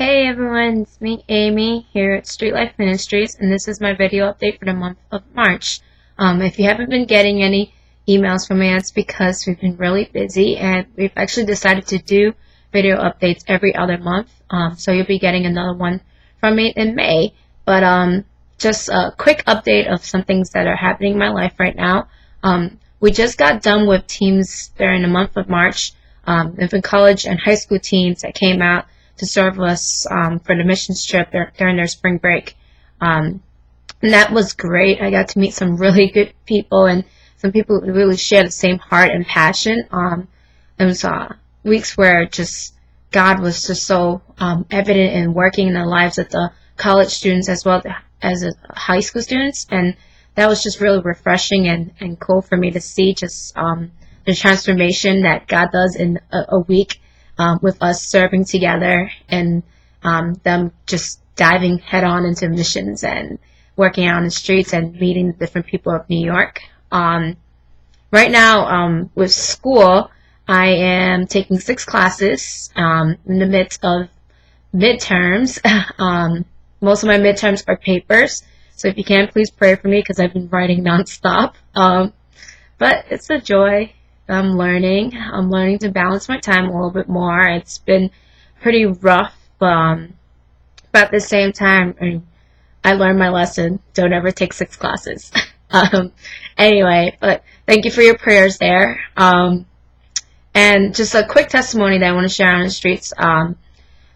Hey everyone, it's me, Amy, here at Street Life Ministries, and this is my video update for the month of March. If you haven't been getting any emails from me, it's because we've been really busy, and we've actually decided to do video updates every other month. So you'll be getting another one from me in May. But just a quick update of some things that are happening in my life right now. We just got done with teams during the month of March. There've been college and high school teams that came out to serve us for the missions trip during their spring break. And that was great. I got to meet some really good people and some people who really share the same heart and passion. It was weeks where just God was just so evident and working in the lives of the college students as well as the high school students. And that was just really refreshing and cool for me to see just the transformation that God does in a week. With us serving together and them just diving head on into missions and working out on the streets and meeting the different people of New York. Right now, with school, I am taking 6 classes in the midst of midterms. Most of my midterms are papers, so if you can, please pray for me because I've been writing nonstop. But it's a joy. I'm learning to balance my time a little bit more. It's been pretty rough, but at the same time, I learned my lesson. Don't ever take 6 classes. Anyway, but thank you for your prayers there. And just a quick testimony that I want to share on the streets.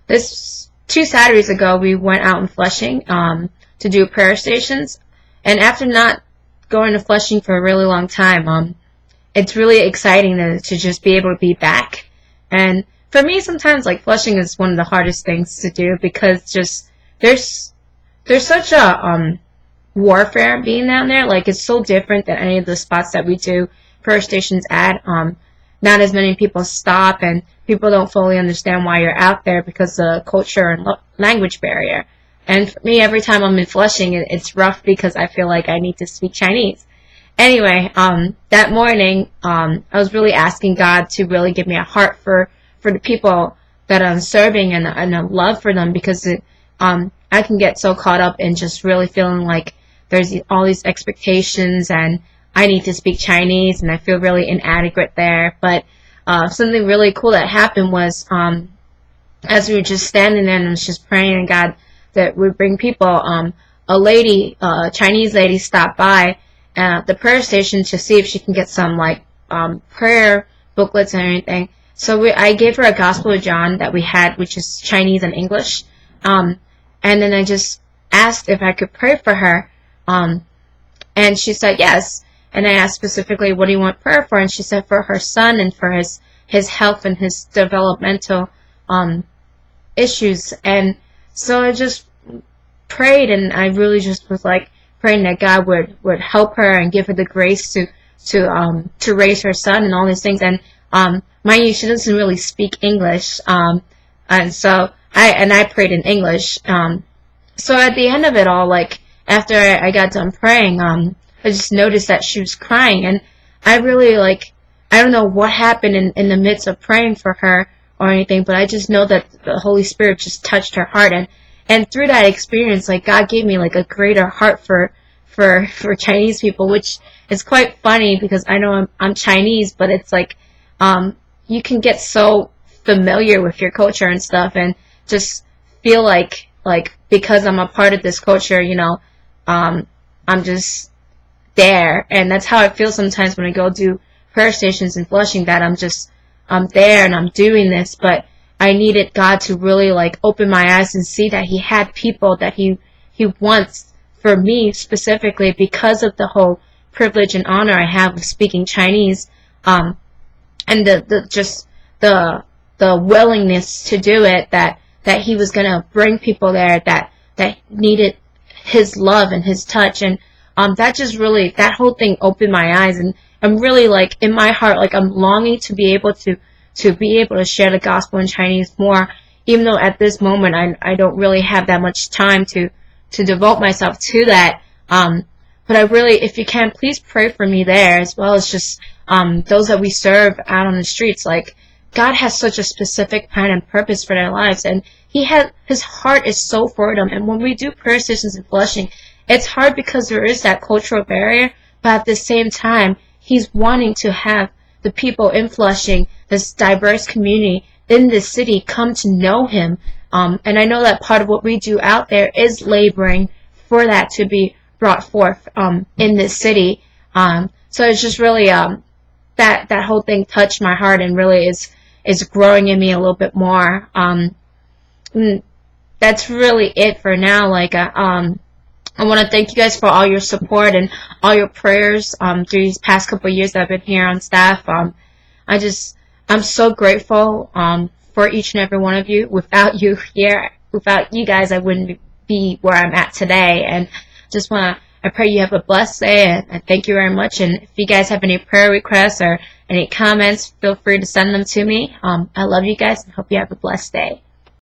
This 2 Saturdays ago, we went out in Flushing to do prayer stations, and after not going to Flushing for a really long time, it's really exciting to just be able to be back. And for me, sometimes like Flushing is one of the hardest things to do because just there's such a warfare being down there. Like it's so different than any of the spots that we do prayer stations at. Not as many people stop, and people don't fully understand why you're out there because of the culture and language barrier. And for me, every time I'm in Flushing, it's rough because I feel like I need to speak Chinese. Anyway, that morning, I was really asking God to really give me a heart for the people that I'm serving and a love for them because I can get so caught up in just really feeling like there's all these expectations and I need to speak Chinese and I feel really inadequate there. But something really cool that happened was as we were just standing there and I was just praying to God that would bring people, a Chinese lady stopped by at the prayer station to see if she can get some like prayer booklets and anything. So I gave her a Gospel of John that we had, which is Chinese and English. And then I just asked if I could pray for her. And she said yes. And I asked specifically, what do you want prayer for? And she said for her son and for his health and his developmental issues. And so I just prayed, and I really just was like, praying that God would help her and give her the grace to raise her son and all these things. And mind you, she doesn't really speak English, and so I prayed in English. So at the end of it all, like after I got done praying, I just noticed that she was crying, and I really I don't know what happened in the midst of praying for her or anything, but I just know that the Holy Spirit just touched her heart. And through that experience, like God gave me like a greater heart for Chinese people, which is quite funny because I know I'm Chinese, but it's like you can get so familiar with your culture and stuff, and just feel like because I'm a part of this culture, I'm just there, and that's how I feel sometimes when I go do prayer stations in Flushing. That I'm there and I'm doing this, but I needed God to really open my eyes and see that He had people that He wants for me specifically because of the whole privilege and honor I have of speaking Chinese, and the willingness to do it. That He was gonna bring people there that needed His love and His touch, and that whole thing opened my eyes, and I'm really in my heart I'm longing to be able to share the gospel in Chinese more, even though at this moment I don't really have that much time to devote myself to that. But I really, if you can, please pray for me there, as well as just those that we serve out on the streets. God has such a specific plan and purpose for their lives, and his heart is so for them. And when we do prayer sessions in Flushing, it's hard because there is that cultural barrier, but at the same time, he's wanting to have the people in Flushing, this diverse community in the city, come to know him. And I know that part of what we do out there is laboring for that to be brought forth in this city. So it's just really that whole thing touched my heart and really is growing in me a little bit more. That's really it for now. Like I want to thank you guys for all your support and all your prayers through these past couple of years that I've been here on staff. I'm so grateful for each and every one of you. Without you here, without you guys, I wouldn't be where I'm at today. And I pray you have a blessed day, and thank you very much. And if you guys have any prayer requests or any comments, feel free to send them to me. I love you guys and hope you have a blessed day.